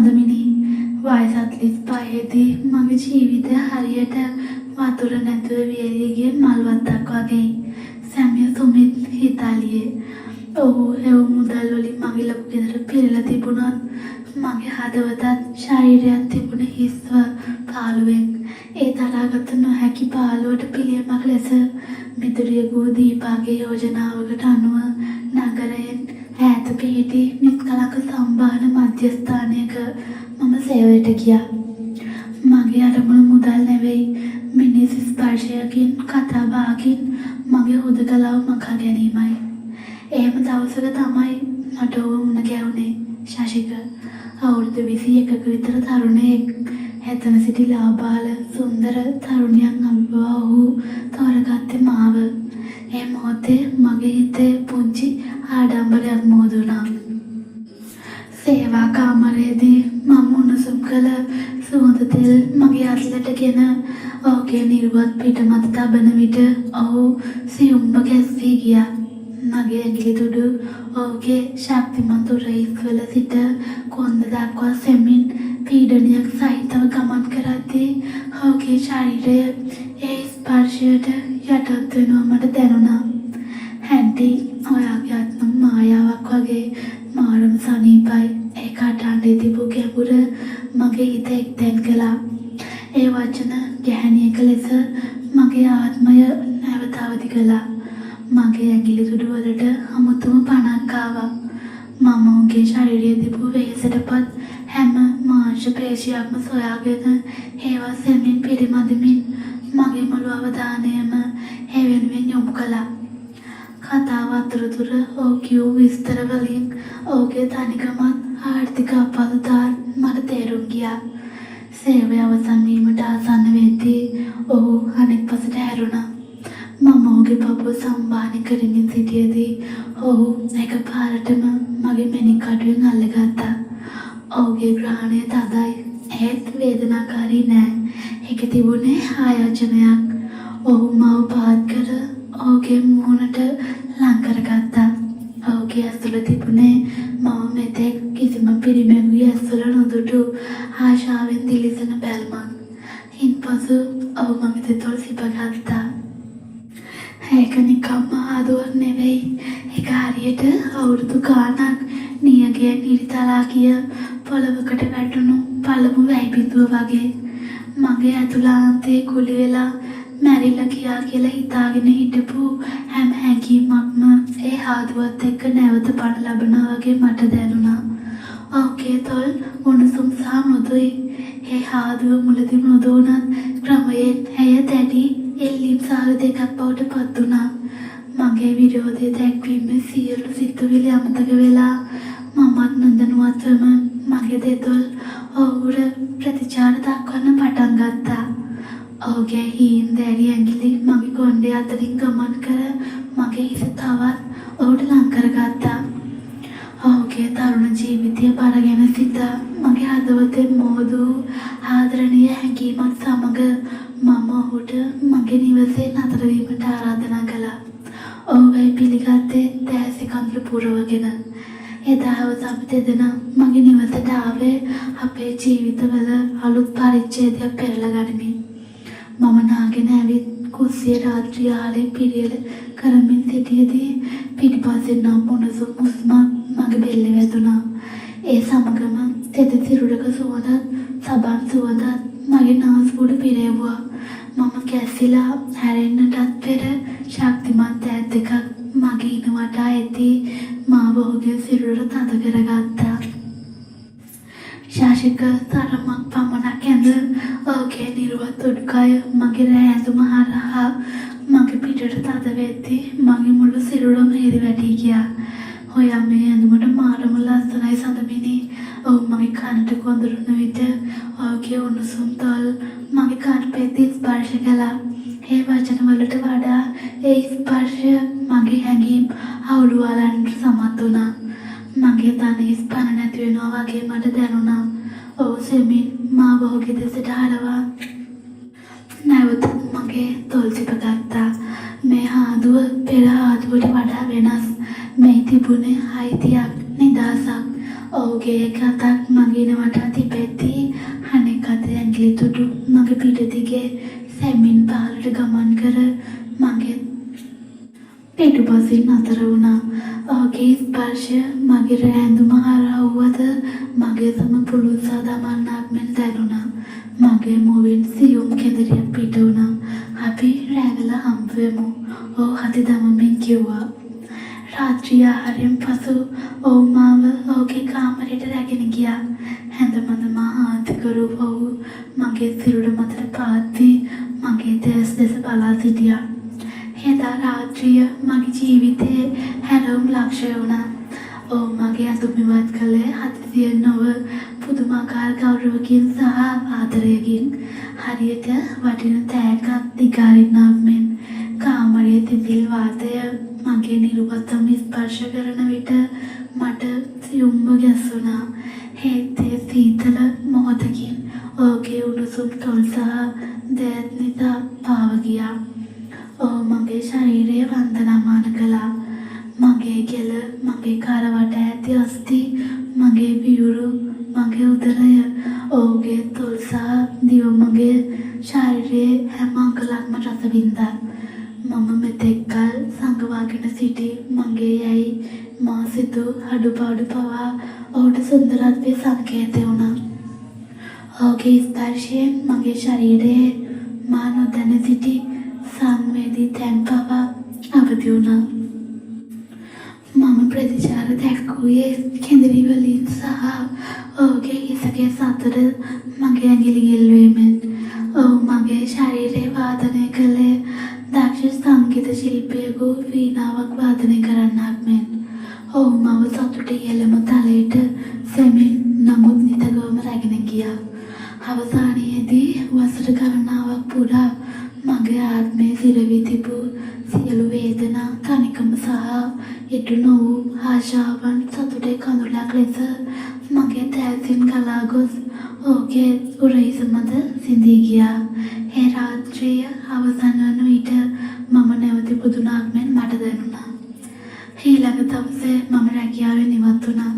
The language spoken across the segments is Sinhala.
සඳමිනි වයස 35දී මගේ ජීවිතය හරියට වතුර නැතුව වියලී ගිය මල් වත්තක් වගේ. සැමියා සුමිත් හිතාලියේ. ඔහු එව මුදල් වලින් මගේ ලොකු ගෙදර පිරලා තිබුණත් මගේ හදවතත් ශරීරයත් තිබුණ හිස්ව පාළුවෙන්. ඒ තරහගත නොහැකි පාළුවට පිළියමක් ලෙස මිතුරියගු දීපාගේ යෝජනාවකට අනුව නගරයෙන් ඈත පිහිටි නිස්කලංක සම්භාවන මධ්‍යස්ථානයක මම සේවයට ගියා. මගේ අරමුණ මුදල් නෙවෙයි, මිනිස් ස්පර්ශයකින් කතා බහකින් මගේ හුදකලාව මකා ගැනීමයි. එහෙම දවසක තමයි මට ඔහු මුණ ගැහුනේ. ශශික අවුරුදු 21ක විතර තරුණයෙක්. එතන සිටි ලාබාල සුන්දර තරුණියක් අභිභව ඔහු තෝරගත්තේ මාව. ඒ මොහොතේ මගේ හිතේ පුංචි ආඩම්බරයක් මොහොදුණා. සේවා කාමරයේදී මම උණුසුම් කළ සුවඳ තෙල් මගේ අත්ලටගෙන ඔහුගේ නිර්වත් පිට මත තබන විට ඔහු සියුම්ව ගැස්සී ගියා. මගේ ඇඟිලි තුඩු ඔහුගේ ශක්තිමත් උරහිස්වල සිට කොන්ද දක්වා සෙමින් පීඩනයක් සහිතව ගමන් කරද්දී ඔහුගේ ශරීරය ඒ ස්පර්ශයට යටත් වෙනවා මට දැනුණා. හැන්ටි ඔයාගේ ආත්ම මායාවක් වගේ මාරම සනීපයි. ඒ කටහඬේ තිබූ ගැඹුර මගේ හිත එක්තැන් කළා. ඒ වචන ගැහැණියක ලෙස මගේ ආත්මය නැවත අවදි කළා. මගේ ඇඟිලි තුඩු වලට අමුතුම පණක් ආවා. මම ඔහුගේ ශරීරයේ තිබූ වෙහෙසටපත් හැම මාංශ පේශියක්ම සොයාගෙන ඒවා සෙමින් පිරිමදිමින් මගේ මුළු අවධානයම ඒ වෙනුවෙන් යොමු කළා. කතාව අතරතුර ඔහු කියූ විස්තර වලින් ඔහුගේ තනිකමත් ආර්ථික අපහසුතාව මට තේරුම් ගියා. සේවය අවසන් වීමට ආසන්න වෙද්දී ඔහු අනෙක් පසට හැරුණා. මම ඔහුගේ පපුව සම්බාහනය කරමින් සිටියදී ඔහු එකපාරටම මගේ මැණික් කටුවෙන් අල්ලගත්තා. ඔහුගේ ග්‍රහණය තදයි, ඒත් වේදනාකාරී නෑ. ඒක තිබුණේ ආයෝජනයක්. ඔහු මව පාත් කර ඔහුගේ මුහුණට ලං කරගත්තා. ඔහුගේ ඇස්වල තිබුණේ මම මෙතෙක් කිසිම පිරිමැගුවේ ඇස්වල නොදුටු ආශාවෙන් දිලිසෙන බැල්මක්. ඉන්පසු ඔහු මගේ දෙතොල් සිපගත්තා. ඒක නිකම්ම ආදුවක් නෙවෙයි. ඒක හරියට අවුරුදු ගාණක් නියගේ නිරිතලා කිය පොළවකට වැටුණු පළමු වැහි බිඳුව වගේ. මගේ ඇතුළාන්තයේ කුලි වෙලා මැරිලා කියා කියලා හිතාගෙන හිටපු හැම හැඟීමක්ම ඒ ආදුවත් එක්ක නැවත පණ ලබනවා වගේ මට දැනුණා. ඔහුගේ තොල් උණුසුම් සහ මෘදුයි. ඒ ආදුව මුලදී මෘදු වුණත් ක්‍රමයෙන් ඇය දැඩි එල්ලීම් සාර දෙකක් බවට පත් වුණා. මගේ විරෝධය දැක්වීමේ සියලු සිතුවිලි අමතක වෙලා මමත් නොදැනුවත්වම මගේ දෙතොල් ඔහුට ප්‍රතිචාර දක්වන්න පටන් ගත්තා. ඔහුගේ හීන් දැඩි ඇඟිලි මගේ කොණ්ඩේ අතරින් ගමන් කර මගේ හිස තවත් ඔහුට ලං කරගත්තා. ඔහුගේ තරුණ ජීවිතය බර ගැන සිතා මගේ හදවතේ මෝදු ආදරණීය හැඟීමත් සමග මම ඔහුට මගේ නිවසේ නතර වීමට ආරාධනා කළා. ඔහු ඒ පිළිගත්තේ දැසි කඳුළු පුරවගෙන. එදා හවස අපි දෙදෙනා මගේ නිවසට ආවේ අපේ ජීවිතවල අලුත් පරිච්ඡේදයක් පෙරලා ගනිමින්. මම නාගෙන ඇවිත් කුස්සියේ රාත්‍රී ආලේ පිළියෙල කරමින් සිටියදී පිටිපස්සෙන් නම් මොනසුම් මුස්මක් මගේ බෙල්ලේ වැදුනා. ඒ සමගම තෙත සිරුරක සුවඳත් සබන් සුවඳත් මගේ නාස්පුඩු පිරෙව්වා. මම කැසිලා හැරෙන්නටත් පෙර ශක්තිමත් ඈත් දෙකක් මගේ ඉන වටා ඇති මාව ඔහුගේ සිරුර තද කරගත්තා. ශාසික තරමක් පමණක් ඇඳ ඔහුගේ නිර්වත් උඩුකය මගේ රෑ ඇඳුම හරහා මගේ පිටට තද වෙද්දී මගේ මුළු සිරුරම හිරි වැටී ගියා. ඔයා මේ ඇඳුමට මාරම ලස්සනයි සඳමිනි. ඔහු මගේ කනට කොඳුරුන විට ඔහුගේ උණුසුම් තොල් මගේ කන් පෙති ස්පර්ශ කළා. ඒ වචන වලට වඩා ඒ ස්පර්ශය මගේ හැඟීම් අවුළු වලන්නට සමත් වුණා. මගේ තනිස් පණ නැති වෙනවා වගේ මට දැනුණා. ඔහු සෙමින් මාව ඔහුගේ දෙසට හරවා නැවත මගේ තොල් සිපගත්තා. මේ ආදුව පෙර ආදුවට වඩා වෙනස්. මේ තිබුණේ අයිතියක්, නිදහසක්, ඔහුගේ එක අතක් මගේ නමට තිබෙද්දී අනෙක් අත ඇඟිලි තුඩු මගේ පිට දිගේ සැමින් පහළට ගමන් කර මගේ පිටුපසින් අතර වුණා. ඔහුගේ ස්පර්ශය මගේ රැඳුම හරහා වුවද මගේ සම පුළුසා දමන්නක් මෙන් දැනුණා. මගේ මුවින් සියුම් කෙඳිරියක් පිට වුණා. අපි රැඳලා හම්බ වෙමු. ඔහු හති දමමින් කිව්වා. රාත්‍රී ආහාරයෙන් පසු ඔහු මාව ඔහුගේ කාමරයට රැගෙන ගියා. හැඳමඳ මා ආන්තිකරු ඔහු මගේ සිරුර මතට පාත් වී මගේ දැස් දෙස බලා සිටියා. එදා රාත්‍රිය මගේ ජීවිතයේ හැරවුම් ලක්ෂය වුණා. ඔහු මගේ අඳුම් ඉවත් කළේ හදිසියෙන් නොව පුදුමාකාර ගෞරවකින් සහ ආදරයකින්. හරියට වටින තෑග්ගක් දිගාරින්නාක් මෙන් කාමරයේ තිබිල් වාතය මගේ නිරුවතම ස්පර්ශ කරන විට මට සියුම්ව ගැස්සුණා. ඒත් ඒ සීතල මොහොතකින් ඔහුගේ උණුසුම් තොල් සහ දෑත් නිසා පාව ගියා. ඔහු මගේ ශරීරය වන්දනාමාන කළා. මගේ ගෙල, මගේ කරවට ඇති අස්ථි, මගේ පියුරු, මගේ උදරය, ඔහුගේ තොල් සහ දිව මගේ ශරීරයේ හැම අංගලක්ම රස වින්දා. මම මෙතෙක්කල් සංගවාගෙන සිටි මගේ යැයි මා සිතු අඩුපාඩු පවා ඔහුට සුන්දරත්වයේ සංකේතය වුණා. ඔහුගේ ස්පර්ශයෙන් මගේ ශරීරයේ මා නොදැන සිටි සංවේදී තැන් පවා අවදි වුණා. මම ප්‍රතිචාර දැක්වුවේ කෙඳිරි වලින් සහ ඔහුගේ හිසගේ සතර මගේ ඇඟිලි ගෙල්වීමෙන්. ඔහු මගේ ශරීරය වාදනය කළේ දක්ෂ සංගීත ශිල්පියෙකු වීණාවක් වාදනය කරන්නක් මෙන්. ඔහු මව සතුට ඉහළම තලයට සෙමින් නමුත් නිතගවම රැගෙන ගියා. අවසානයේදී වසර ගණනාවක් පුරා මගේ ආත්මයේ සිරවී තිබූ සියලු වේදනා, තනිකම සහ ඉටු නොවූ ආශාවන් සතුටේ කඳුලක් ලෙස මගේ තෑසින් ගලා ගොස් ඔහුගේ උරහිස මත සිඳී ගියා. ඒ රාත්‍රිය අවසන් වන විට මම නැවත පුදුනාක් මෙන් මට දැනුණා. ඊළඟ දවසේ මම රැකියාවෙන් ඉවත් වුණා.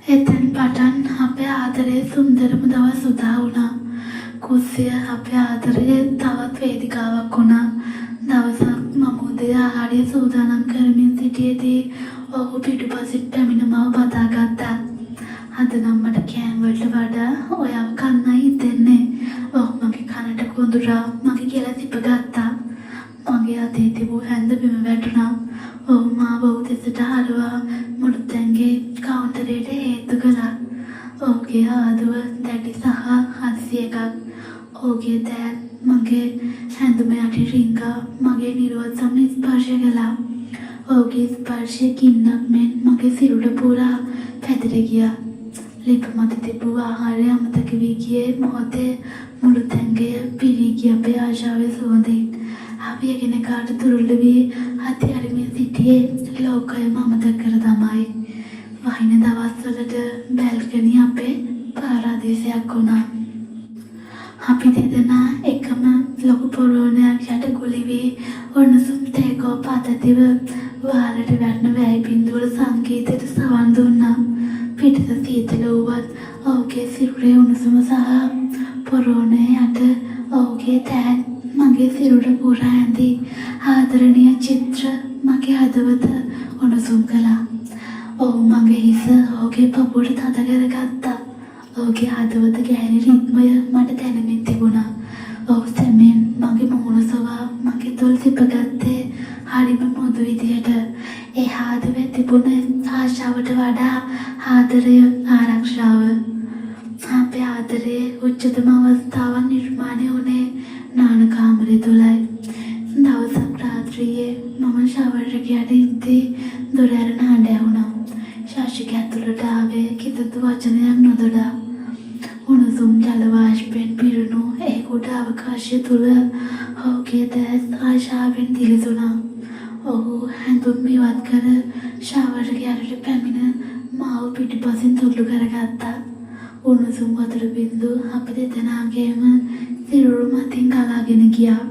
එතෙන් පටන් අපේ ආදරයේ සුන්දරම දවස් උදා වුණා. කුස්සිය අපේ ආදරයේ තවත් වේදිකාවක් වුණා. දවසක් මම උදේ ආහාරය සූදානම් කරමින් සිටියේදී ඔහු පිටුපසින් පැමිණ මව බදාගත්තා. අද නම් මට කෑම වලට වඩා ඔයාව කන්නයි හිතෙන්නේ. ඔහු මගේ කනට කොඳුරා මගේ කෙල සිපගත්තා. මගේ අතේ තිබූ හැන්ද බිම වැටුණා. ඔහු මාව උදෙසට හරවා මුළු තැන්ගේ කවුන්ටරයට හේතු කළා. ඔහුගේ ආදුව දැඩි සහ හදිසි එකක්. ඔහුගේ දෑත් මගේ හැඳුම යටි රිංගා මගේ නිරුවත්සම ස්පර්ශ කළා. ඔහුගේ ස්පර්ශය ගින්නක් මෙන් මගේ සිරුර පුරා පැතිර ගියා. ලිප මත තිබූ ආහාරය අමතක වී ගියේ මොහොතේ මුළු තැන්ගය පිරී ගිය අපේ ආශාවේ සුවඳින්. අපි එකිනෙකාට තුරුළු වී අති අරිමින් සිටියේ ලෝකයම අමතක කර දමයි. වහින දවස්වලට බැල්කනි අපේ පාරාදීසයක් වුණා. අපි දෙදෙනා එකම ලොකු පොරෝණයක් යට ගුලි වී උණුසුම් තේකෝප අතදිව වාලට වැටෙන වැයි බිඳුවල සංගීතයට සවන් දුන්නා. පිටත සීතල වුවත් ඔහුගේ සිරුරේ උණුසුම සහ පොරෝණය යට ඔහුගේ තෑන් මගේ සිරුර පුරා ඇඳි ආදරණීය චිත්‍ර මගේ හදවත උණුසුම් කළා. ඔහු මගේ හිස ඔහුගේ පපුවට තද කරගත්තා. ඔහුගේ හදවත ගැහෙන රිද්මය මට දැනෙමින් තිබුණා. ඔහු සැමෙන් මගේ මුහුණ සොවා මගේ තොල් සිපගත්තේ හරිම මෘදු විදියට. ඒ හාදුවේ තිබුණ ආශාවට වඩා ආදරය ආරක්ෂාව. අපේ ආදරයේ උච්චතම අවස්ථාවන් නිර්මාණය වුණේ නාන කාමරය තුලයි. දවසක් රාත්‍රියේ මම ෂවර් එකට ඉද්දී දොර ඇරෙන හඬ ඇහුණා. ශාසික ඇතුළට ආවේ කිසිදු වචනයක් නොදොඩා. උණුසුම් ජල වාෂ්පයෙන් පිරුණු ඒ කුඩ අවකාශය තුල ඔහුගේ දැස් ආශාවෙන් දිලිසුණා. ඔහු හැඳුම් ඉවත් කර ෂවර් එකට පැමිණ මාව පිටුපසින් තුඩු කරගත්තා. උණුසුම් වතුර බිඳු අප දෙදෙනාගේම සිරුරු මතින් ගලාගෙන ගියා.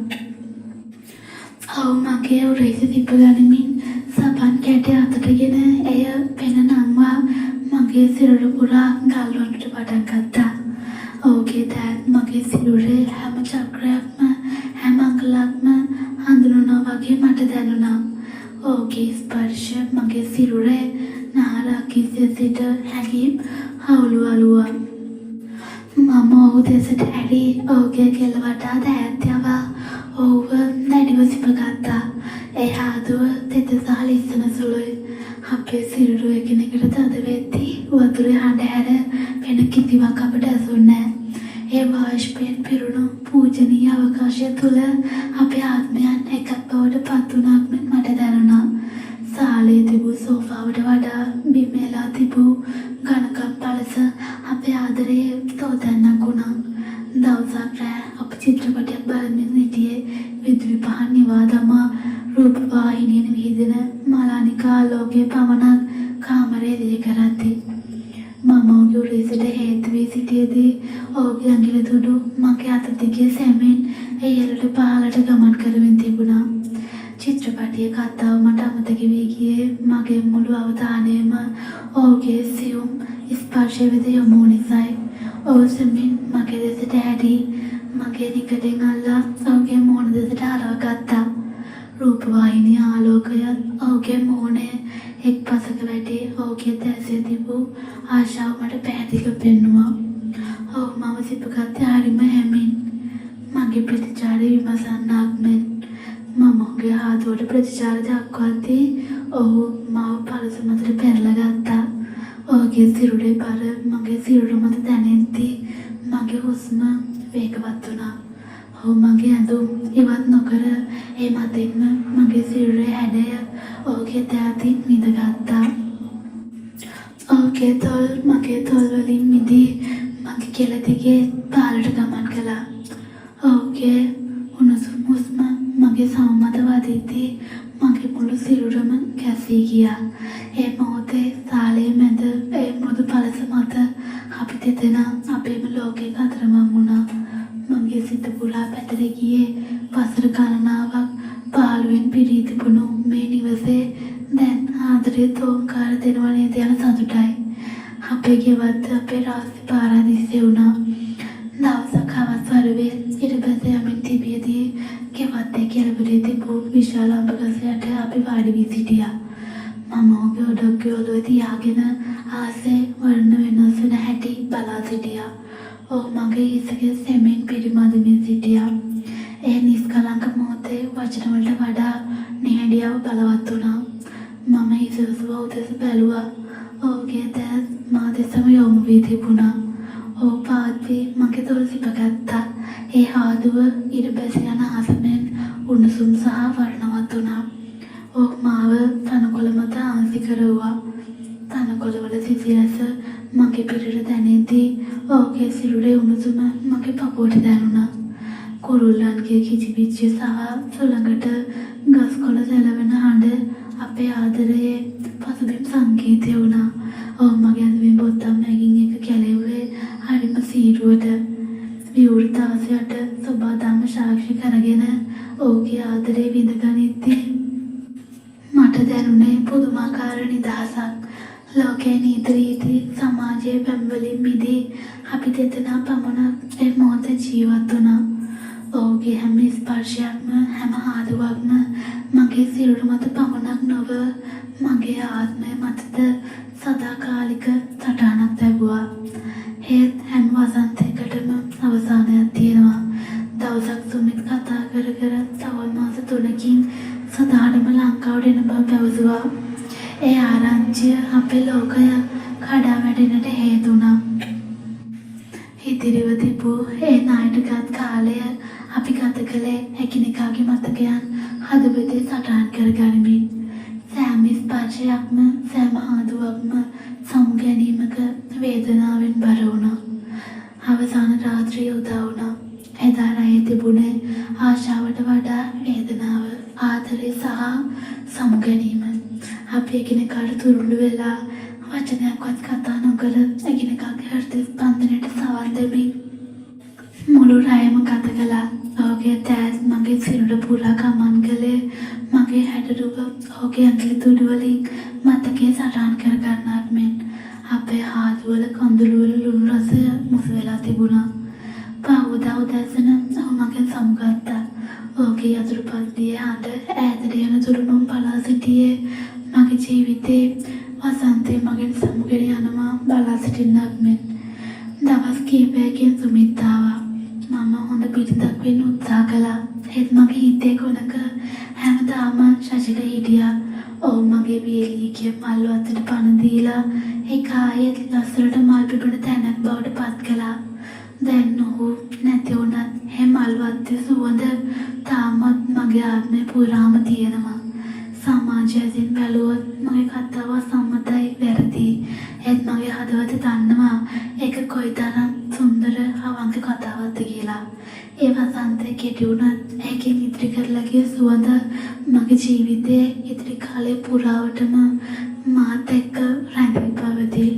ඔහු මගේ උරහිස තිබ ගනිමින් සබන් කැටය අතටගෙන එය පෙන නංවා මගේ සිරුර පුරා ගල්වන්නට පටන් ගත්තා. ඔහුගේ දෑත් මගේ සිරුරේ හැම චක්‍රයක්ම හැම අඟලක්ම හඳුනනවා වගේ මට දැනුණා. ඔහුගේ ස්පර්ශ මගේ සිරුරේ නාරක් කිසිය සිට හැඟීම් හවුලු අලුවා. මම ඔහු දෙසට හැරි ඔහුගේ කෙළ වටා දෑත් යවා ඔහුව දැඩිව සිපගත්තා. ඒ හාදුව තෙත සහ ලිස්සන සුළුයි. අපේ සිරුරු එකිනෙකට තද වෙද්දී වතුරේ හඬ හැර වෙන කිසිවක් අපට ඇසුන්නේ නැහැ. ඒ වාෂ්පයෙන් පිරුණු පූජනීය අවකාශය තුළ අපේ ආත්මයන් එකක් බවට පත් වුණාක් මෙන් මට දැනුණා. සාලේ තිබූ සෝෆාවට වඩා බිමේලා තිබූ ඝනකම් පළස අපේ ආදරයේ තෝතැන්නක් වුණා. දවසක් රෑ අප චිත්‍රපටයක් බලමින් සිටියේ විදුලි පහන් නිවා දමා රූපවාහිනියෙන් විහිදෙන මලානිකා ආලෝකයේ පමණක් කාමරය දිය කරද්දී මම ඔහුගේ උරහිසට හේතු වී සිටියේදී ඔහුගේ ඇඟිලි තුඩු මගේ අත දිගේ සැමෙන් ඉහළට පහළට ගමන් කරමින් තිබුණා. චිත්‍රපටයේ කතාව මට අමතක වී ගියේ මගේ මුළු අවධානයම ඔහුගේ සියුම් ස්පර්ශ වෙත යොමු නිසායි. ඔහු සෙමින් මගේ දෙසට ඇදී මගේ නිකටෙන් අල්ලා ඔහුගේ මුහුණ දෙසට හරව ගත්තා. රූපවාහිනිය ආලෝකය ඔහුගේ මුහුණේ එක් පසක වැටි ඔහුගේ දැසේ තිබූ ආශාව මට පැහැදිලිව පෙන්නුවා. ඔහු මම සිපගත්තේ හරිම හැමින් මගේ ප්‍රතිචාර විමසන්නාක් මෙන්. මම ඔහුගේ හාදුවට ප්‍රතිචාර දක්වද්දී ඔහු මාව පළස මතට පෙරලා ගත්තා. ඔහුගේ සිරුරේ බර මගේ සිරුර මත දැනෙද්දී මගේ හුස්ම වේගවත් වුණා. ඔහු මගේ ඇඳුම් ඉවත් නොකර ඒ මතින්ම මගේ සිරුරේ හැඩය ඔහුගේ දෑතින් විඳගත්තා. ඔහුගේ තොල් මගේ තොල් වලින් මිදී මගේ කෙළ දිගේ පහළට ගමන් කළා. ඔහුගේ උණුසුම් හුස්ම මගේ සම මත වදිද්දී මගේ මුළු සිරුරම කැසී ගියා. ඒ මොහොතේ සාලේ මැද ඒ මෘදු පළස මත අපි දෙදෙනා අපේම ලෝකයක අතරමං වුණා. මගේ සිත පුරා පැතර ගියේ වසර ගණනාවක් පාළුවෙන් පිරී තිබුණු මේ නිවසේ දැන් ආදරේ තෝංකාර දෙනවා නේද යන සතුටයි. අපේ ගෙවත්ත අපේ රාසි පාරාදීසය වුණා. දවසක් හවස් වරුවේ ඉරබැස යමින් තිබියදී ගෙවත්තේ කෙළවරේ තිබූ විශාල අඹ ගස යට අපි වාඩි වී සිටියා. මම ඔහුගේ ඔඩොක්කේ ඔළුවේ තියාගෙන ආසේ වර්ණ වෙනස් වෙන හැටි බලා සිටියා. ඔහු මගේ හිසගේ සෙමෙන් පිරිමදමින් සිටියා. ඒ නිස්කලංක මොහොතේ වචන වලට වඩා නිහඬියව බලවත් වුණා. මම හිසවසුව ඔහු දෙස බැලුවා. ඔහුගේ දැස් මා දෙසම යොමු වී තිබුණා. ඔහු පාත්වී මගේ තොල් සිපගත්තා. ඒ හාදුව ඉර බැස යන ආසමෙන් උණුසුම් සහ වර්ණවත් වුණා. ඔහු මාව තනකොළ මත ආන්සි කරවුවා. තනකොළවල සිසිලස මගේ පිටට දැනෙද්දී ඔහුගේ සිරුරේ උණුසුම මගේ පපුවට දැනුණා. කුරුල්ලන්ගේ කිචිපිච්චි සහ සුළඟට ගස්කොළ සැලවෙන හඬ අපේ ආදරයේ පසුබිම් සංගීතය වුණා. ඔහු මගේ ඇඳුමින් බොත්තම් මැගින් එක කැලෙව්වේ හරිම සීරුවට. විවෘත අවසයට සොබාදම්ම සාක්ෂි කරගෙන ඔහුගේ ආදරේ විඳගනිද්දී මට දැනුනේ පුදුමාකාර නිදහසක්. ලෝකයේ නීති රීති සමාජයේ පැම්වලින් මිදී අපි දෙදෙනා පමණක් ඒ මොහොතේ ජීවත් වුණා. ඔහුගේ හැම ස්පර්ශයක්ම හැම හාදුවක්ම මගේ සිරුර මත පමණක් නොව මගේ ආත්මය මතද සදාකාලික සටහනක් තැබුවා. ඒත් හැම වසන්තයකටම අවසානයක් තියෙනවා. දවසක් සුමිත් කතා කර කර සවල් මාස 3කින් සදාටම ලංකාවට එන බව පැවසුවා. ඒ ආරංචිය අපේ ලෝකය කඩා වැටෙන්නට හේතු වුණා. ඉතිරිව තිබූ ඒ නාටකත් කාලය අපි ගත කළේ එකිනෙකාගේ මතකයන් හදවතේ සටහන් කර ගනිමින්. සෑම ස්පර්ශයක්ම සෑම හාදුවක්ම සමු ගැනීමක වේදනාවෙන් බර වුණා. අවසාන රාත්‍රිය උදා වුණා. එදා රැයේ තිබුණේ ආශාවට වඩා වේදනාව, ආදරය සහ සමු ගැනීම. අපි එකිනෙකාට තුරුළු වෙලා වචනයක්වත් කතා නොකර එකිනෙකාගේ හෘද ස්පන්දනයට සවන් දෙමින් මුළු රැයම ගත කළා. ඔහුගේ දෑස් මගේ සිරුර පුරා ගමන් කළේ මගේ හැඩරුව ඔහුගේ ඇඟිලි තුඩු වලින් මතකයේ සටහන් කර ගන්නාක් මෙන්. අපේ හාදුවල කඳුළුවල ලුණු රසය මුසු වෙලා තිබුණා. පහුවදා උදැසන ඔහු මගෙන් සමුගත්තා. ඔහුගේ යතුරුපත්දියේ හඬ ඈතට යන තුරු මම බලා සිටියේ මගේ ජීවිතේ වසන්තේ මගෙන් සමුගෙන යනවා බලා සිටින්නක් මෙන්. දවස් කීපයකින් සුමිත් ආවා. මම හොඳ පිටිදක් වෙන්න උත්සාහ කළා. ඒත් මගේ හිතේ කොනක හැමදාම ශශිල හිටියා. ඔහු මගේ වියලී කිය මල් වත්තට පණ දීලා ඒක ආයෙත් ලස්සනට මල් පිපෙන තැනක් බවට පත් කළා. දැන් ඔහු නැති වුණත් ඒ මල් වත්තේ සුවඳ තාමත් මගේ ආත්මේ පුරාම තියෙනවා. සමාජයෙන් බැලුවොත් මගේ කතාව සම්මතයි වැරදි. ඒත් මගේ හදවත දන්නවා ඒක කොයිතරම් සුන්දර අවංක කතාවක්ද කියලා. ඒ වසන්තේ කෙටි වුණත් ඒකෙන් ඉතිරි කරලා ගිය සුවඳ මගේ ජීවිතයේ ඉතිරි කාලය පුරාවටම මාත් එක්ක රැඳී පවතී.